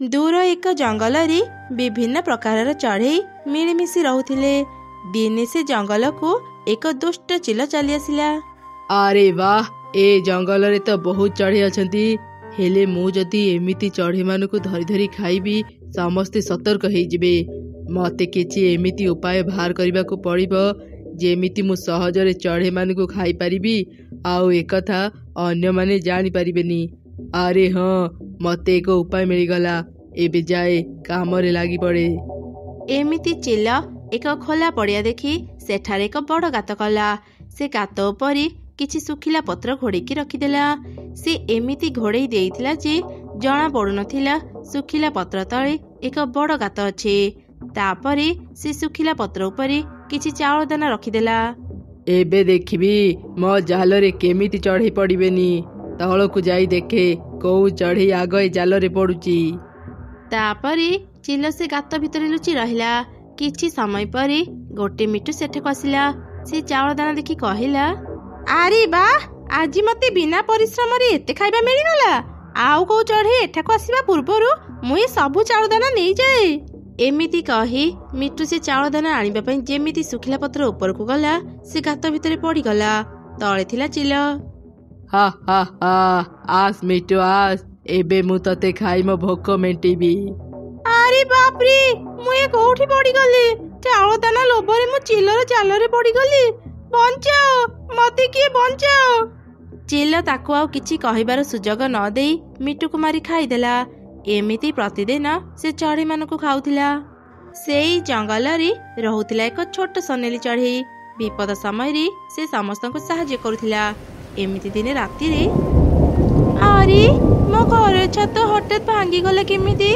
दूर एक जंगल विभिन्न प्रकार चढ़ई मिलमिशी रोते। दिने से जंगल को एक दुष्ट चिल चली आसिला। अरे वाह, ए जंगल रे तो बहुत चढ़ई अछंती। हेले मु जदि एमिति चढ़ई मानकु धरी धरी खाइबी समस्ते सतर्क होइजिबे। मते किछि एमिति उपाय बाहर करबाकू पड़िबो जेमिति मु सहजरे चढ़ई मानकु खाई परिबी आउ एकथा अन्य माने जानि परिबेनी। अरे हाँ, मते एक उपाय मिलगला। एबे जाए काम रे लागी पड़े। एमिति चिल एक खोला पड़िया देखी सेठारे एक बड़ गात कला। से गात उपरी किछि सुखिला पत्र घोड़ेकी रखिदेला। से एमिति घोड़े देइथिला जे जना पड़ु नथिला सुखिला पत्र तळे एक बड़ गात अछि। तापरे से सुखिला पत्र उपरी किछि चाउळ दाना रखिदेला। एबे देखिबी मो जाल रे केमिति चढ़ई पड़िबेनी। तळकु जाई देखे कोउ चढ़ई आगे जाल रे पड़ुची। तापरे चिल से गात भितर लुचि रहिला। किछि समय परे गोटे मिठू सेठको आसिला। से चाउळ दाना देखि कहिला, अरे वाह, आज मते बिना परिश्रम रे एते खाइबा मिलिगला। आउ को चढ़ई एठाको आसीबा पूर्वरु मुई सबु चाउळ दाना नै जाए। एमिति कही मिठू से चाउळ दाना आनिबा पई जेमिति सुखिला पत्र ऊपर को गला से गात भितर पड़ी गला। तळे थिला चिल। हा हा हा, आस मिठू आस, एबे मु तते खाई मो भोक मेंटीबी। अरे बाप रे, मुए कोठी पड़ी गली। चाउळ दाना लोभरे मु चिलर जाल रे पड़ी गली। बंचाओ मते, किए बंचाओ। चिल ताकू आउ किछि कहिबार सुजोग न देई मिठू को मारी खाइदेला। एमिति प्रतिदिन से चढ़ई मानकु खाउथिला। सेई जंगल रे रहुथिला एक छोट सनेली चढ़ई। विपद समय रे से समस्तको सहाय्य करुथिला। एमिति दिने राति रे, अरे मो घर छत हठात भांगी गला केमिति।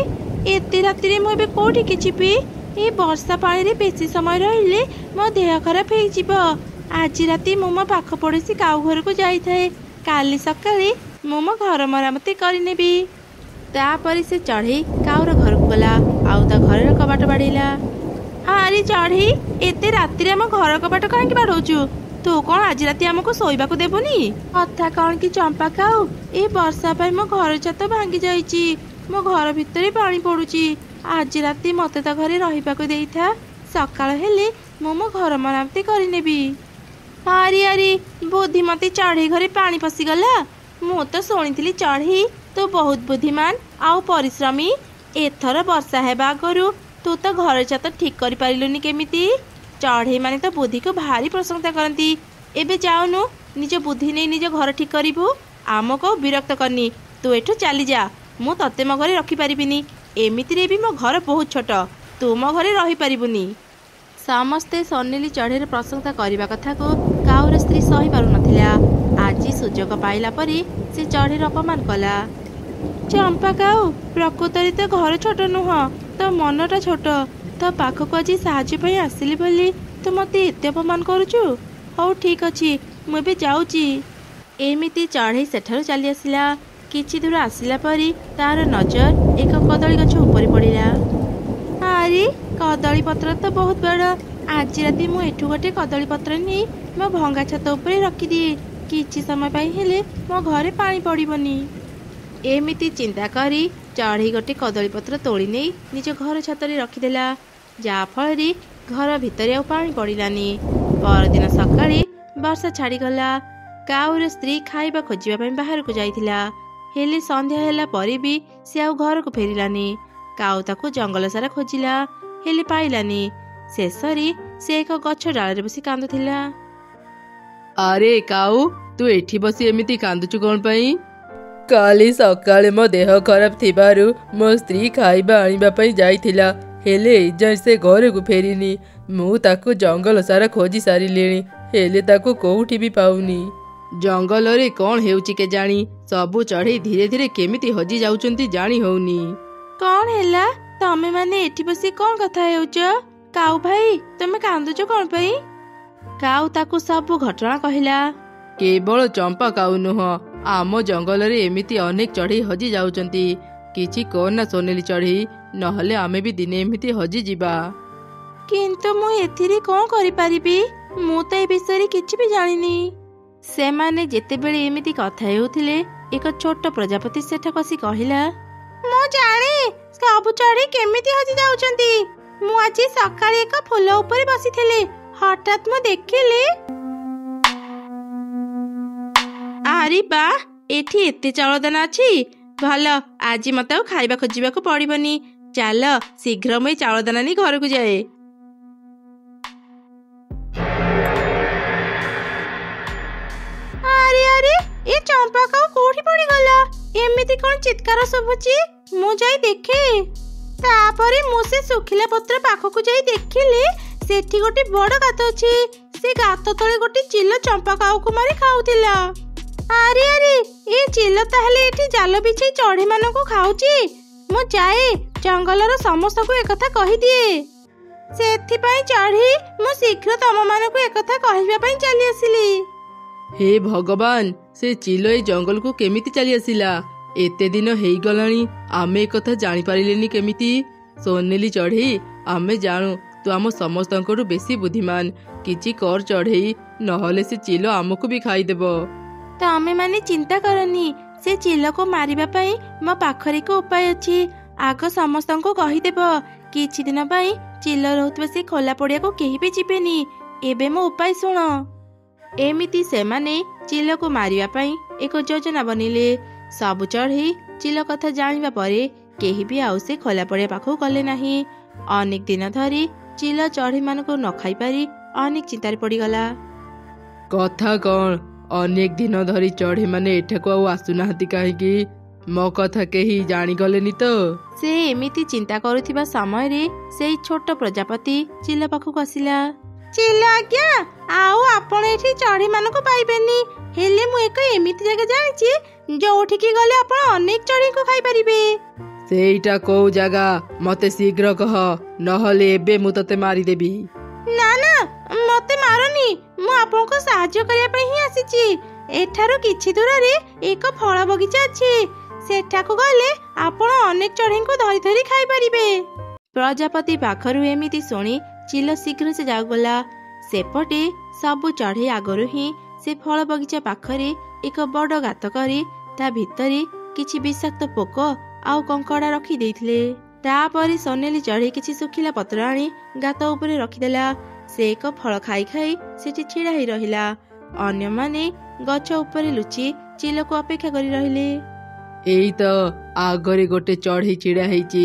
एते राति रे मो एबे कोठी कि छिपी। ए वर्षा पानी रे बेसी समय रहिले मो देह खराब हेइ जिवो। आज राति मो पाख पड़ोसी काउ घर को जाई थाए। काली सकाळे मो घर मरामती करि नेबी। तापरे से चढ़ई काउर घर को गला आउ ता घर कबाट बाड़ीला। अरे चढ़ई, एते राति रे हम घर कबाट काहेकि बाड़ौचु? तू कौन आज राति हमको सोइबाकू देबुनी? कथा कौन कि चंपा काऊ, ए वर्षा पाई मो घर छत भांगी जाईची। मो घर भितरे पानी पड़ुची। आज राति मते तो घरे रहिबाकू देइथा। सकाळ हेले मो घर मरामती करि नेबी। अरे अरे, बुद्धिमती चढ़ई घरे पानी पसिगला। मु तो शुणिथिली चढ़ई तू बहुत बुद्धिमान आउ परिश्रमी। एथर वर्षा हेबा आगरु तू तो घर छत ठीक करि पारिलुनी केमिति? चढ़ई माने तो बुद्धि को भारी प्रशंसा करती। एबे जाउनु निज बुद्धि नहीं निज घर ठीक करिबु। आमको विरक्त करनी। तू एठू चली जा। मु तते मो घरे रखी पारिबिनी। एमिति रे भी मो घर बहुत छोट। तू मो घरे रही पारिबुनी। समस्ते सनेली चढ़ईर प्रशंसा करबा कथा को काउर स्त्री सही पारु नथिला। आज सुजोग पाइला परे से चढ़ईर अपमान कला। चंपा काऊ, प्रकृतरे तो घर छोट नुह, तो मनटा छोट। तो पाखक आज साहाय्य पाई आसिली बोली तो मते एते अपमान करूचु। हौ ठीक अछि, मु एबे जाउची। एमिति चढ़ई सेठारु चली आसिला। किछि दूर आसिला परी तार नजर एक कदली गछ ऊपर पड़िला। अरे कदली पत्र तो बहुत बड़। आज राति मु एठू गोटे कदली पत्र नहीं मो भंगा छत ऊपर रखी दिए। किछि समय पाई हेले मो घरे पानी पड़िबनी। एमिति चिंता करी चढ़ई गोटे कदली पत्र तोड़ी नहीं निज घर छतरे रखिदेला। जा फल घर भितर आउ पानी पड़िलानी। परदिन सकाळे वर्षा छाड़ीगला। काउर स्त्री खाइबा खोजिबा पई बाहर को जाइथिला। हेले संध्या होला परे भी से आउ घर को फेरिलानी। काउ ताकू जंगल सारा खोजिला हेले पाइलानी। शेषरे से एक गछ डाल रे बसी कांदुथिला। अरे काऊ, तू एठी बसी एमिति कांदुचु कोन पई? काली सकाळे मो देह खराब थिबारु मो स्त्री खाइबा आनिबा पई जाइथिला। हेले एजाय से घर को फेरिनी। मु ताकू जंगल सारा खोजी सारिलेनी। हेले ताकू कोउठी भी पाउनी। जंगल रे कौन हेउची के जानी। सबु चढ़ई धीरे धीरे केमिति हजी जाउचंती जानी होउनी। कौन हेला? तमे माने एठी बसी कौन कथा हेउच? काऊ भाई, तमे कांदुचो कौन पई? काऊ ताकू सबु घटना कहिला। केवल चंपा काऊ नुह, आम जंगल रे एमिति अनेक चढ़ई हजी जाउचंती। किछि कोन ना सोनेली चढ़ई, नहले आमे भी दिने एमिति हजी जिबा। किंतु मु एथिरे कोन करि परिबी? मु तो ए विषय किछि भी जानिनी। सेमाने जेतेबेले एमिति कथा हेउथिले एक छोट प्रजापति सेठा कसी कहिला, मो ଜାଣେ ସବୁ ଚଢ଼େଇ କେମିତି ହଜି ଯାଉଛନ୍ତି। ମୁଁ ଆଜି ସକାଳେ ଏକ ଫୁଲ ଉପରେ ବସିଥିଲି, ହଠାତ୍ ମୁଁ ଦେଖିଲି ଆରେ ବା, ଏଠି ଏତେ ଚାଉଳଦାନା ଅଛି। ଭଲ, ଆଜି ମତେ ଆଉ ଖାଇବା ଖୋଜିବାକୁ ପଡିବନି। ଚାଲ ଶୀଘ୍ର ମୁଁ ଏଇ ଚାଉଳଦାନା ନେଇ ଘରକୁ ଯାଏ। ଆରେ ଆରେ, ଏ ଚମ୍ପା କାଉ କୋଉଠି ପଡିଗଲା? ଏମିତି କଣ ଚିତ୍କାର ଶୁଭୁଛି? ମୁଁ ଯାଇ ଦେଖେ। ତାପରେ ମୁଁ ସେ ଶୁଖିଲା ପତ୍ର ପାଖକୁ ଯାଇ ଦେଖିଲି ସେଠି ଗୋଟେ ବଡ ଗାତ ଅଛି। ସେ ଗାତ ତଳେ ଗୋଟେ ଚିଲ ଚମ୍ପା କାଉକୁ ମାରି ଖାଉଥିଲା। ଆରେ ଆରେ, ଏ ଚିଲ ତାହେଲେ ଏଠି ଜାଲ ବିଛେଇ ଚଢ଼େଇ ମାନଙ୍କୁ ଖାଉଛି। ମୁଁ ଯାଏ ଜଙ୍ଗଲର ସମସ୍ତଙ୍କୁ ଏକଥା କହିଦିଏ। ସେଥିପାଇଁ ଚଢ଼େଇ ମୁଁ ଶୀଘ୍ର ତମମାନଙ୍କୁ ଏକଥା କହିବା ପାଇଁ ଚାଲି ଆସିଲି। ହେ ଭଗବାନ, ସେ ଚିଲ ଏଇ ଜଙ୍ଗଲକୁ କେମିତି ଚାଲି ଆସିଲା? ଏତେ ଦିନ ହେଇଗଲାଣି, ଆମେ ଏକଥା ଜାଣିପାରିଲେନି କେମିତି? ସୋନେଲି ଚଢ଼େଇ, ଆମେ ଜାଣୁ ତୁ ଆମ ସମସ୍ତଙ୍କଠୁ ବେଶୀ ବୁଦ୍ଧିମାନ। କିଛି କର ଚଢ଼େଇ, ନହେଲେ ସେ ଚିଲ ଆମକୁ ବି ଖାଇଦେବ। ତମେ ମାନେ ଚିନ୍ତା କରନି, ସେ ଚିଲକୁ ମାରିବା ପାଇଁ ମୋ ପାଖରେ ଏକ ଉପାୟ ଅଛି। ଆଗ ସମସ୍ତଙ୍କୁ କହିଦେବ, କିଛି ଦିନ ପାଇଁ ଚିଲ ରହୁଥିବା ସେ ଖୋଲା ପଡ଼ିଆକୁ କେହି ବି ଯିବେନି। ଏବେ ମୋ ଉପାୟ ଶୁଣ। ଏମିତି ସେମାନେ ଚିଲକୁ ମାରିବା ପାଇଁ ଏକ ଯୋଜନା ବନିଲେ। ସବୁ ଚଢ଼େଇ ଚିଲ କଥା ଜାଣିବା ପରେ କେହି ବି ଆଉ ସେ ଖୋଲା ପଡ଼ିଆ ପାଖକୁ ଗଲେ ନାହିଁ। ଅନେକ ଦିନ ଧରି ଚିଲ ଚଢ଼େଇ ମାନଙ୍କୁ ନ ଖାଇପାରି ଅନେକ ଚିନ୍ତାରେ ପଡ଼ିଗଲା। କଥା କଣ? ଅନେକ ଦିନ ଧରି ଚଢ଼େଇ ମାନେ ଏଠାକୁ ଆଉ ଆସୁନାହାନ୍ତି କାହିଁକି? ମୋ କଥା କେହି ଜାଣିଗଲେନି ତ? ସେ ଏମିତି ଚିନ୍ତା କରୁଥିବା ସମୟରେ ସେଇ ଛୋଟ ପ୍ରଜାପତି ଚିଲ ପାଖକୁ ଆସିଲା। ଚିଲ ଆଜ୍ଞା, ଆଉ ଆପଣ ଏଠି ଚଢ଼େଇ ମାନଙ୍କୁ ପାଇବେନି। ହେଲେ ମୁଁ ଏକ ଏମିତି ଜାଗା ଜାଣିଛି ଯୋଉଠିକି ଗଲେ ଆପଣ ଅନେକ ଚଢ଼େଇଙ୍କୁ ଖାଇପାରିବେ। ସେଇଟା କୋଉ ଜାଗା? ମତେ ଶୀଘ୍ର କହ, ନହେଲେ ଏବେ ମୁଁ ତତେ ମାରିଦେବି। ନା ନା, ମତେ ମାରନି, ମୁଁ ଆପଣଙ୍କୁ ସାହାଯ୍ୟ କରିବା ପାଇଁ ହିଁ ଆସିଛି। ଏଠାରୁ କିଛି ଦୂରରେ ଏକ ଫଳ ବଗିଚା ଅଛି। ସେଠାକୁ ଗଲେ ଆପଣ ଅନେକ ଚଢ଼େଇଙ୍କୁ ଧରି ଧରି ଖାଇପାରିବେ। ପ୍ରଜାପତି ପାଖରୁ ଏମିତି ଶୁଣି ଚିଲ ଶୀଘ୍ର ସେ ଯାଉଗଲା। ସେପଟେ ସବୁ ଚଢ଼େଇ ଆଗରୁ ହିଁ ସେ ଫଳ ବଗିଚା ପାଖରେ ଏକ ବଡ଼ ଗାତ କରି ତା ଭିତରେ କିଛି ବିଷାକ୍ତ ପୋକ ଆଉ କଙ୍କଡ଼ା ରଖି ଦେଇଥିଲେ। ତାପରେ ସୋନେଲି ଚଢ଼େଇ କିଛି ଶୁଖିଲା ପତ୍ର ଆଣି ଗାତ ଉପରେ ରଖିଦେଲା। ସେ ଏକ ଫଳ ଖାଇ ଖାଇ ସେଠି ଛିଡ଼ା ହେଇ ରହିଲା। ଅନ୍ୟମାନେ ଗଛ ଉପରେ ଲୁଚି ଚିଲକୁ ଅପେକ୍ଷା କରି ରହିଲେ। ଏଇ ତ ଆଗରେ ଗୋଟେ ଚଢ଼େଇ ଛିଡ଼ା ହେଇଛି।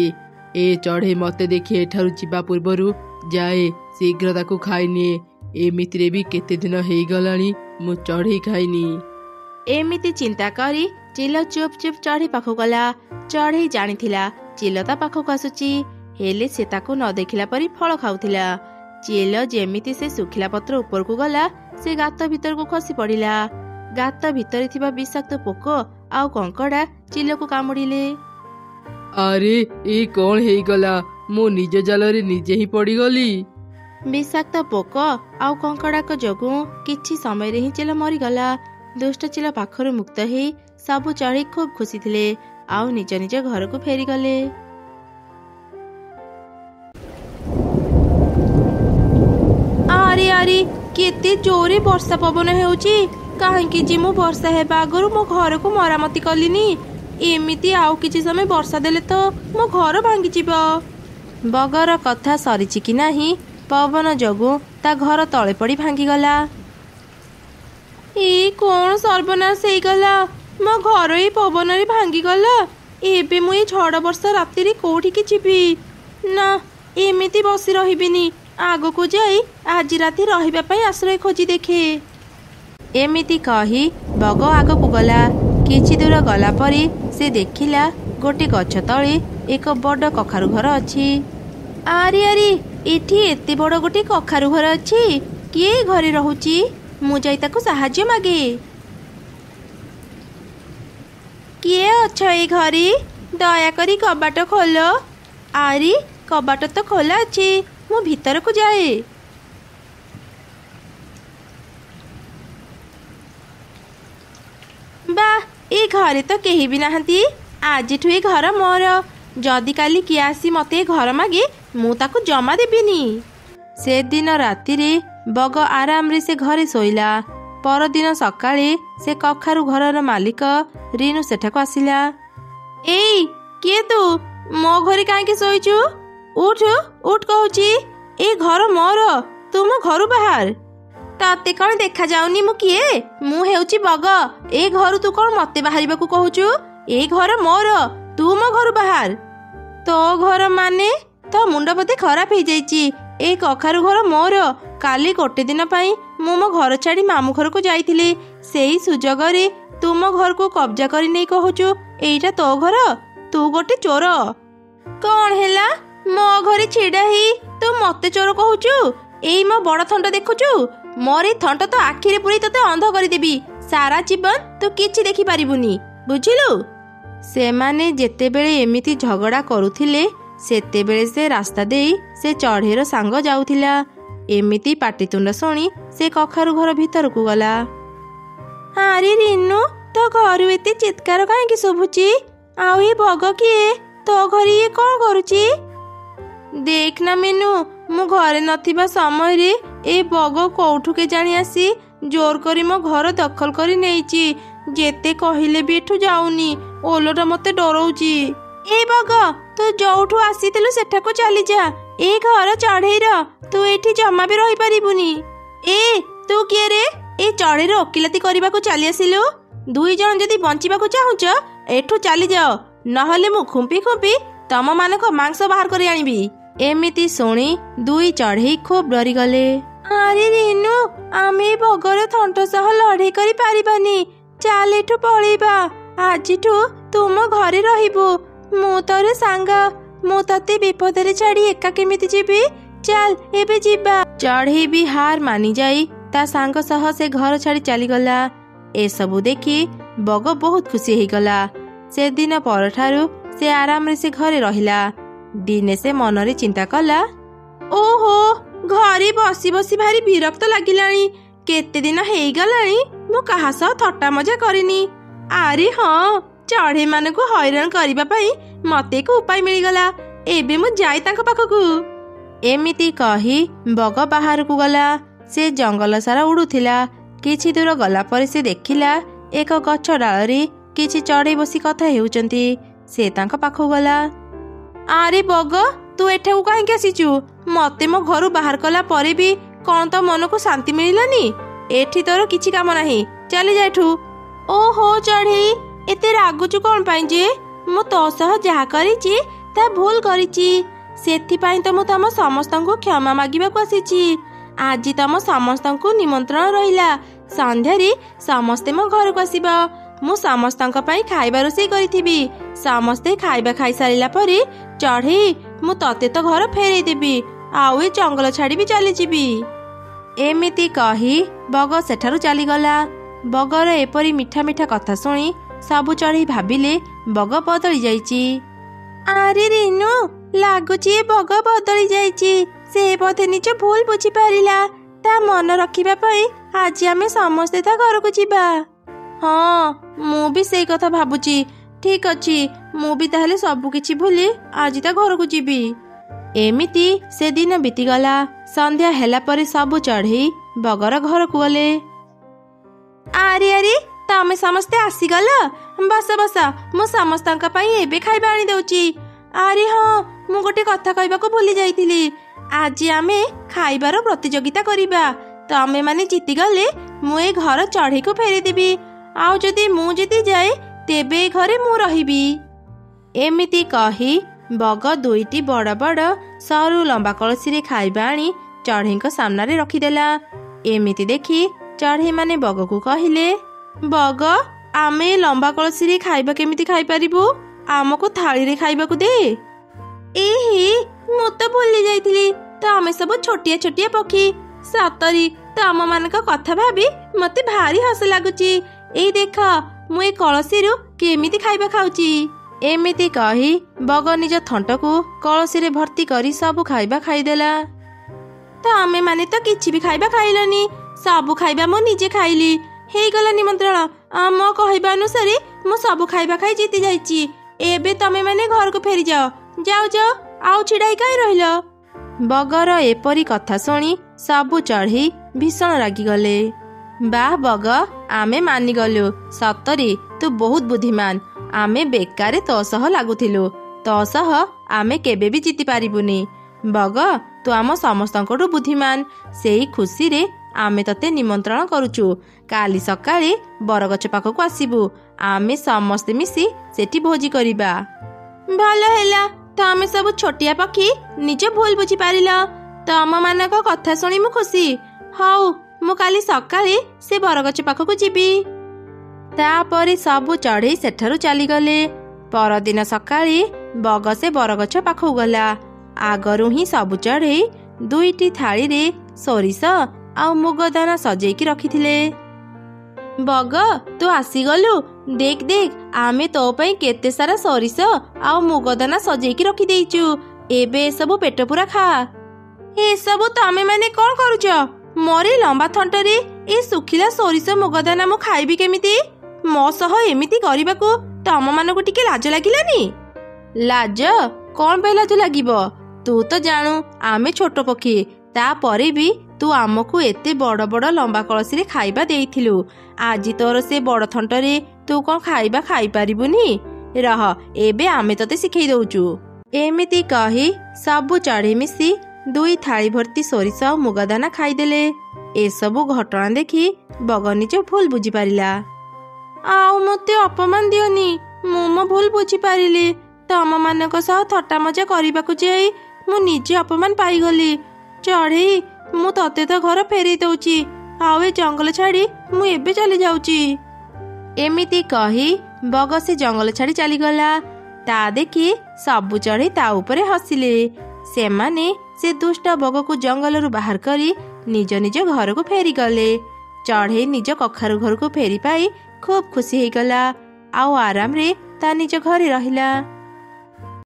ଏ ଚଢ଼େଇ ମତେ ଦେଖି ଏଠାରୁ ଯିବା ପୂର୍ବରୁ ଯାଏ ଶୀଘ୍ର ତାକୁ ଖାଇନିଏ। ଏମିତିରେ ବି କେତେ ଦିନ ହେଇଗଲାଣି ମୁଁ ଚଢ଼େଇ ଖାଇନି। ଏମିତି ଚିନ୍ତା କରି ଚିଲ ଚୁପ୍ ଚୁପ୍ ଚଢ଼େଇ ପାଖକୁ ଗଲା। ଚଢ଼େଇ ଜାଣିଥିଲା ଚିଲ ତା ପାଖକୁ ଆସୁଛି, ହେଲେ ସେ ତାକୁ ନ ଦେଖିଲା ପରି ଫଳ ଖାଉଥିଲା। ଚିଲ ଯେମିତି ସେ ଶୁଖିଲା ପତ୍ର ଉପରକୁ ଗଲା, ସେ ଗାତ ଭିତରକୁ ଖସି ପଡ଼ିଲା। ଗାତ ଭିତରେ ଥିବା ବିଷାକ୍ତ ପୋକ ଆଉ କଙ୍କଡ଼ା ଚିଲକୁ କାମୁଡ଼ିଲେ। ଆରେ, ଏ କଣ ହେଇଗଲା? ମୁଁ ନିଜ ଜାଲରେ ନିଜେ ହିଁ ପଡ଼ିଗଲି। ବିଷାକ୍ତ ପୋକ ଆଉ କଙ୍କଡ଼ାଙ୍କ ଯୋଗୁଁ କିଛି ସମୟରେ ହିଁ ଚିଲ ମରିଗଲା। ଦୁଷ୍ଟ ଚିଲ ପାଖରୁ ମୁକ୍ତ ହେଇ ସବୁ ଚଢ଼େଇ ଖୁବ୍ ଖୁସି ଥିଲେ ଆଉ ନିଜ ନିଜ ଘରକୁ ଫେରିଗଲେ। ଆରେ ଆରେ, କେତେ ଜୋରେ ବର୍ଷା ପବନ ହେଉଛି। କାହିଁକି ଯେ ମୁଁ ବର୍ଷା ହେବା ଆଗରୁ ମୋ ଘରକୁ ମରାମତି କଲିନି? ଏମିତି ଆଉ କିଛି ସମୟ ବର୍ଷା ଦେଲେ ତ ମୋ ଘର ଭାଙ୍ଗିଯିବ। ବଗର କଥା ସରିଛି କି ନାହିଁ, ପବନ ଯୋଗୁଁ ତା ଘର ତଳେ ପଡ଼ି ଭାଙ୍ଗିଗଲା। ଏଇ କଣ ସର୍ବନାଶ ହେଇଗଲା? ମୋ ଘର ଏଇ ପବନରେ ଭାଙ୍ଗିଗଲା। ଏବେ ମୁଁ ଏଇ ଝଡ଼ ବର୍ଷା ରାତିରେ କୋଉଠିକି ଯିବି? ନା, ଏମିତି ବସି ରହିବିନି। ଆଗକୁ ଯାଇ ଆଜି ରାତି ରହିବା ପାଇଁ ଆଶ୍ରୟ ଖୋଜି ଦେଖେ। ଏମିତି କହି ବଗ ଆଗକୁ ଗଲା। କିଛି ଦୂର ଗଲା ପରେ ସେ ଦେଖିଲା ଗୋଟେ ଗଛ ତଳେ ଏକ ବଡ଼ କଖାରୁ ଘର ଅଛି। ଆରେ ଆରେ, ଏଠି ଏତେ ବଡ଼ ଗୋଟେ କଖାରୁ ଘର ଅଛି। କିଏ ଘରେ ରହୁଛି? ମୁଁ ଯାଇ ତାକୁ ସାହାଯ୍ୟ ମାଗେ। କିଏ ଅଛ ଏ ଘରେ? ଦୟାକରି କବାଟ ଖୋଲ। ଆରେ, କବାଟ ତ ଖୋଲା ଅଛି, ମୁଁ ଭିତରକୁ ଯାଏ। ବା, ଏ ଘରେ ତ କେହି ବି ନାହାନ୍ତି। ଆଜିଠୁ ଏ ଘର ମୋର। ଯଦି କାଲି କିଏ ଆସି ମତେ ଏ ଘର ମାଗେ, ମୁଁ ତାକୁ ଜମା ଦେବିନି। ସେଦିନ ରାତିରେ ବଗ ଆରାମରେ ସେ ଘରେ ଶୋଇଲା। ପରଦିନ ସକାଳେ ସେ କଖାରୁ ଘରର ମାଲିକ ରିନୁ ସେଠାକୁ ଆସିଲା। ଏଇ, କିଏ ତୁ? ମୋ ଘରେ କାହିଁକି ଶୋଇଛୁ? ଉଠ ଉଠ କହୁଛି, ଏ ଘର ମୋର, ତୁ ମୋ ଘରୁ ବାହାର। ତତେ କଣ ଦେଖାଯାଉନି ମୁଁ କିଏ? ମୁଁ ହେଉଛି ବଗ। ଏ ଘରୁ ତୁ କଣ ମତେ ବାହାରିବାକୁ କହୁଛୁ? ଏ ଘର ମୋର, ତୁ ମୋ ଘରୁ ବାହାର। ତୋ ଘର ମାନେ? ତୋ ମୁଣ୍ଡ ବୋଧେ ଖରାପ ହେଇଯାଇଛି। ଏ କଖାରୁ ଘର ମୋର। କାଲି ଗୋଟେ ଦିନ ପାଇଁ ମୁଁ ମୋ ଘର ଛାଡ଼ି ମାମୁଁ ଘରକୁ ଯାଇଥିଲି। ସେଇ ସୁଯୋଗରେ ତୁ ମୋ ଘରକୁ କବ୍ଜା କରି ନେଇ କହୁଛୁ ଏଇଟା ତୋ ଘର? ତୁ ଗୋଟେ ଚୋର। କଣ ହେଲା? ମୋ ଘରେ ଛିଡ଼ା ହେଇ ତୁ ମତେ ଚୋର କହୁଛୁ? ଏଇ ମୋ ବଡ଼ ଥଣ୍ଟ ଦେଖୁଛୁ? ମୋର ଏଇ ଥଣ୍ଟ ତ ଆଖିରେ ପୁରେଇ ତତେ ଅନ୍ଧ କରିଦେବି। ସାରା ଜୀବନ ତୁ କିଛି ଦେଖିପାରିବୁନି, ବୁଝିଲୁ? ସେମାନେ ଯେତେବେଳେ ଏମିତି ଝଗଡ଼ା କରୁଥିଲେ ସେତେବେଳେ ସେ ରାସ୍ତା ଦେଇ ସେ ଚଢ଼େଇର ସାଙ୍ଗ ଯାଉଥିଲା। ଏମିତି ପାଟିତୁଣ୍ଡ ଶୁଣି ସେ କଖାରୁ ଘର ଭିତରକୁ ଗଲା। ଆରେ ରିନୁ, ତୋ ଘରୁ ଏତେ ଚିତ୍କାର କାହିଁକି ଶୁଭୁଛି? ଆଉ ଏ ବଗ କିଏ? ତୋ ଘରେ ଇଏ କଣ କରୁଛି? ଦେଖ ନା ମିନୁ, ମୁଁ ଘରେ ନଥିବା ସମୟରେ ଏ ବଗ କୋଉଠୁ କେଜାଣି ଆସି ଜୋର କରି ମୋ ଘର ଦଖଲ କରି ନେଇଛି। ଯେତେ କହିଲେ ବି ଏଠୁ ଯାଉନି, ଓଲଟା ମତେ ଡରଉଛି। ଏ ବଗ, ତୁ ଯୋଉଠୁ ଆସିଥିଲୁ ସେଠାକୁ ଚାଲିଯା। ଏ ଘର ଚଢ଼େଇର, ତୁ ଏଠି ଜମା ବି ରହିପାରିବୁନି। ଏ ତୁ କିଏ ରେ? ଏ ଚଢ଼େଇର ଓକିଲାତି କରିବାକୁ ଚାଲି ଆସିଲୁ? ଦୁଇ ଜଣ ଯଦି ବଞ୍ଚିବାକୁ ଚାହୁଁଛ ଏଠୁ ଚାଲିଯାଅ, ନହେଲେ ମୁଁ ଖୁମ୍ପି ଖୁମ୍ପି ତମମାନଙ୍କ ମାଂସ ବାହାର କରି ଆଣିବି। ଏମିତି ଶୁଣି ଦୁଇ ଚଢ଼େଇ ଖୁବ୍ ଡରିଗଲେ। ଆରେ ରିନୁ, ଆମେ ବଗର ଥଣ୍ଟ ସହ ଲଢ଼େଇ କରି ପାରିବାନି। ଚାଲ ଏଠୁ ପଳେଇବା। ଆଜିଠୁ ତୁ ମୋ ଘରେ ରହିବୁ। ମୁଁ ତୋର ସାଙ୍ଗ। ମୁଁ ତତେ ବିପଦରେ ଛାଡ଼ି ଏକା କେମିତି ଯିବି? ଚାଲ ଏବେ ଯିବା। ଚଢ଼େଇ ବି ହାର ମାନିଯାଇ ତା ସାଙ୍ଗ ସହ ସେ ଘର ଛାଡ଼ି ଚାଲିଗଲା। ଏସବୁ ଦେଖି ବଗ ବହୁତ ଖୁସି ହେଇଗଲା। ସେଦିନ ପରଠାରୁ ସେ ଆରାମରେ ସେ ଘରେ ରହିଲା। ଦିନେ ସେ ମନରେ ଚିନ୍ତା କଲା, ଓହୋ, ଘରେ ବସି ବସି ଭାରି ବିରକ୍ତ ଲାଗିଲାଣି। କେତେ ଦିନ ହେଇଗଲାଣି ମୁଁ କାହା ସହ ଥଟ୍ଟା ମଜା କରିନି। ଆରେ ହଁ, ଚଢ଼େଇ ମାନଙ୍କୁ ହଇରାଣ କରିବା ପାଇଁ ମତେ ଏକ ଉପାୟ ମିଳିଗଲା। ଏବେ ମୁଁ ଯାଇ ତାଙ୍କ ପାଖକୁ। ଏମିତି କହି ବଗ ବାହାରକୁ ଗଲା। ସେ ଜଙ୍ଗଲ ସାରା ଉଡୁଥିଲା। କିଛି ଦୂର ଗଲା ପରେ ସେ ଦେଖିଲା ଏକ ଗଛ ଡାଳରେ କିଛି ଚଢ଼େଇ ବସି କଥା ହେଉଛନ୍ତି। ସେ ତାଙ୍କ ପାଖକୁ ଗଲା। ଆରେ ବଗ, ତୁ ଏଠାକୁ କାହିଁକି ଆସିଛୁ? ମତେ ମୋ ଘରୁ ବାହାର କଲା ପରେ ବି କଣ ତ ମନକୁ ଶାନ୍ତି ମିଳିଲାନି? ଏଠି ତୋର କିଛି କାମ ନାହିଁ, ଚାଲି ଯା ଏଠୁ। ଓହୋ ଚଢ଼େଇ, ଏତେ ରାଗୁଛୁ କଣ ପାଇଁ ଯେ? ମୁଁ ତୋ ସହ ଯାହା କରିଛି ତା ଭୁଲ କରିଛି। ସେଥିପାଇଁ ତ ମୁଁ ତମ ସମସ୍ତଙ୍କୁ କ୍ଷମା ମାଗିବାକୁ ଆସିଛି। ଆଜି ତମ ସମସ୍ତଙ୍କୁ ନିମନ୍ତ୍ରଣ ରହିଲା। ସନ୍ଧ୍ୟାରେ ସମସ୍ତେ ମୋ ଘରକୁ ଆସିବ। ମୁଁ ସମସ୍ତଙ୍କ ପାଇଁ ଖାଇବା ରୋଷେଇ କରିଥିବି। ସମସ୍ତେ ଖାଇବା ଖାଇସାରିଲା ପରେ ଚଢ଼େଇ, ମୁଁ ତତେ ତ ଘର ଫେରେଇ ଦେବି, ଆଉ ଏ ଜଙ୍ଗଲ ଛାଡ଼ି ବି ଚାଲିଯିବି। ଏମିତି କହି ବଗ ସେଠାରୁ ଚାଲିଗଲା। ବଗର ଏପରି ମିଠା ମିଠା କଥା ଶୁଣି ସବୁ ଚଢ଼େଇ ଭାବିଲେ ବଗ ବଦଳି ଯାଇଛି। ଆରେ ରିନୁ, ଲାଗୁଛି ଏ ବଗ ବଦଳି ଯାଇଛି। ସେ ବୋଧେ ନିଜ ଭୁଲ ବୁଝିପାରିଲା। ତା ମନ ରଖିବା ପାଇଁ ଆଜି ଆମେ ସମସ୍ତେ ତା ଘରକୁ ଯିବା। ହଁ, ମୁଁ ବି ସେଇ କଥା ଭାବୁଛି। ଠିକ ଅଛି, ମୁଁ ବି ତାହେଲେ ସବୁ କିଛି ଭୁଲି ଆଜି ତା ଘରକୁ ଯିବି। ଏମିତି ସେଦିନ ବିତିଗଲା। ସନ୍ଧ୍ୟା ହେଲା ପରେ ସବୁ ଚଢ଼େଇ ବଗର ଘରକୁ ଗଲେ। ଆରେ ଆରେ, ତମେ ସମସ୍ତେ ଆସିଗଲ? ବସ ବସ, ମୁଁ ସମସ୍ତଙ୍କ ପାଇଁ ଏବେ ଖାଇବା ଆଣି ଦଉଛି। ଆରେ ହଁ, ମୁଁ ଗୋଟେ କଥା କହିବାକୁ ଭୁଲି ଯାଇଥିଲି। ଆଜି ଆମେ ଖାଇବାର ପ୍ରତିଯୋଗିତା କରିବା। ତମେ ମାନେ ଜିତିଗଲେ ମୁଁ ଏ ଘର ଚଢ଼େଇକୁ ଫେରିଦେବି। ଆଉ ଯଦି ମୁଁ ଜିତିଯାଏ ତେବେ ଏ ଘରେ ମୁଁ ରହିବି। ଏମିତି କହି ବଗ ଦୁଇଟି ବଡ଼ ବଡ଼ ସରୁ ଲମ୍ବା କଳସିରେ ଖାଇବା ଆଣି ଚଢ଼େଇଙ୍କ ସାମ୍ନାରେ ରଖିଦେଲା। ଏମିତି ଦେଖି ଚଢ଼େଇମାନେ ବଗକୁ କହିଲେ, ବଗ, ଆମେ ଲମ୍ବା କଳସିରେ ଖାଇବା କେମିତି ଖାଇପାରିବୁ? ଆମକୁ ଥାଳିରେ ଖାଇବାକୁ ଦେ। ଏହେ, ମୁଁ ତ ଭୁଲି ଯାଇଥିଲି। ତମେ ସବୁ ଛୋଟିଆ ଛୋଟିଆ ପକ୍ଷୀ। ସତରେ ତମମାନଙ୍କ କଥା ଭାବି ମତେ ଭାରି ହସ ଲାଗୁଛି। ଏଇ ଦେଖ, ମୁଁ ଏ କଳସିରୁ କେମିତି ଖାଇବା ଖାଉଛି। ଏମିତି କହି ବଗ ନିଜ ଥଣ୍ଟକୁ କଳସିରେ ଭର୍ତ୍ତି କରି ସବୁ ଖାଇବା ଖାଇଦେଲା। ତମେ ମାନେ ତ କିଛି ବି ଖାଇବା ଖାଇଲନି। ସବୁ ଖାଇବା ମୁଁ ନିଜେ ଖାଇଲି। ହେଇଗଲା ନିମନ୍ତ୍ରଣ। ମୋ କହିବା ଅନୁସାରେ ମୁଁ ସବୁ ଖାଇବା ଖାଇ ଜିତି ଯାଇଛି। ଏବେ ତମେ ମାନେ ଘରକୁ ଫେରିଯାଅ। ଯାଅ ଯାଅ, ଆଉ ଛିଡ଼ା ହେଇ କାହିଁ ରହିଲ? ବଗର ଏପରି କଥା ଶୁଣି ସବୁ ଚଢ଼େଇ ଭୀଷଣ ରାଗିଗଲେ। ବାଃ ବଗ, ଆମେ ମାନିଗଲୁ। ସତରେ ତୁ ବହୁତ ବୁଦ୍ଧିମାନ। ଆମେ ବେକାରେ ତୋ ସହ ଲାଗୁଥିଲୁ। ତୋ ସହ ଆମେ କେବେ ବି ଜିତି ପାରିବୁନି। ବଗ, ତୁ ଆମ ସମସ୍ତଙ୍କଠୁ ବୁଦ୍ଧିମାନ। ସେଇ ଖୁସିରେ ଆମେ ତତେ ନିମନ୍ତ୍ରଣ କରୁଛୁ। କାଲି ସକାଳେ ବରଗଛ ପାଖକୁ ଆସିବୁ। ଆମେ ସମସ୍ତେ ମିଶି ସେଠି ଭୋଜି କରିବା। ଭଲ ହେଲା, ତମେ ସବୁ ଛୋଟିଆ ପକ୍ଷୀ ନିଜ ଭୁଲ ବୁଝିପାରିଲ। ତମମାନଙ୍କ କଥା ଶୁଣି ମୁଁ ଖୁସି। ହଉ, ମୁଁ କାଲି ସକାଳେ ସେ ବରଗଛ ପାଖକୁ ଯିବି। ତାପରେ ସବୁ ଚଢ଼େଇ ସେଠାରୁ ଚାଲିଗଲେ। ପରଦିନ ସକାଳେ ବଗ ସେ ବରଗଛ ପାଖକୁ ଗଲା। ଆଗରୁ ହିଁ ସବୁ ଚଢ଼େଇ 2ଟି ଥାଳିରେ ସୋରିଷ ଆଉ ମୁଗ ଦାନା ସଜେଇକି ରଖିଥିଲେ। ବଗ, ତୁ ଆସିଗଲୁ। ଦେଖ ଦେଖ, ଆମେ ତୋ ପାଇଁ କେତେ ସାରା ସୋରିଷ ଆଉ ମୁଗ ଦାନା ସଜେଇକି ରଖିଦେଇଛୁ। ଏବେ ଏସବୁ ପେଟ ପୁରା ଖା। ଏସବୁ ତମେ ମାନେ କ'ଣ କରୁଛ? ମୋରି ଲମ୍ବା ଥଣ୍ଟରେ ଏ ଶୁଖିଲା ସୋରିଷ ମୁଗ ଦାନା ମୁଁ ଖାଇବି କେମିତି? ମୋ ସହ ଏମିତି କରିବାକୁ ତମମାନଙ୍କୁ ଟିକେ ଲାଜ ଲାଗିଲାନି? ଲାଜ? କ'ଣ ପାଇଁ ଲାଜ ଲାଗିବ? ତୁ ତ ଜାଣୁ ଆମେ ଛୋଟ ପକ୍ଷୀ। ତାପରେ ବି ତୁ ଆମକୁ ଏତେ ବଡ଼ ବଡ଼ ଲମ୍ବା କଳସିରେ ଖାଇବା ଦେଇଥିଲୁ। ଆଜି ତୋର ସେ ବଡ଼ ଥଣ୍ଟରେ ତୁ କ'ଣ ଖାଇବା ଖାଇପାରିବୁନି? ରହ, ଏବେ ଆମେ ତତେ ଶିଖେଇ ଦଉଛୁ। ଏମିତି କହି ସବୁ ଚଢ଼େଇ ମିଶି 2 ଥାଳି ଭର୍ତ୍ତି ସୋରିଷ ଆଉ ମୁଗ ଦାନା ଖାଇଦେଲେ। ଏସବୁ ଘଟଣା ଦେଖି ବଗ ନିଜ ଭୁଲ ବୁଝିପାରିଲା। ଆଉ ମୋତେ ଅପମାନ ଦିଅନି। ମୁଁ ମୋ ଭୁଲ ବୁଝିପାରିଲି। ତମମାନଙ୍କ ସହ ଥଟ୍ଟା ମଜା କରିବାକୁ ଯାଇ ମୁଁ ନିଜେ ଅପମାନ ପାଇଗଲି। ଚଢ଼େଇ, ମୁଁ ତତେ ତ ଘର ଫେରେଇ ଦଉଛି। ଆଉ ଏ ଜଙ୍ଗଲ ଛାଡ଼ି ମୁଁ ଏବେ ଚାଲି ଯାଉଛି। ଏମିତି କହି ବଗ ସେ ଜଙ୍ଗଲ ଛାଡ଼ି ଚାଲିଗଲା। ତା ଦେଖି ସବୁ ଚଢ଼େଇ ତା ଉପରେ ହସିଲେ। ସେମାନେ ସେ ଦୁଷ୍ଟ ବଗକୁ ଜଙ୍ଗଲରୁ ବାହାର କରି ନିଜ ନିଜ ଘରକୁ ଫେରିଗଲେ। ଚଢ଼େଇ ନିଜ କଖାରୁ ଘରକୁ ଫେରି ପାଇ ଖୁବ୍ ଖୁସି ହେଇଗଲା ଆଉ ଆରାମରେ ତା ନିଜ ଘରେ ରହିଲା।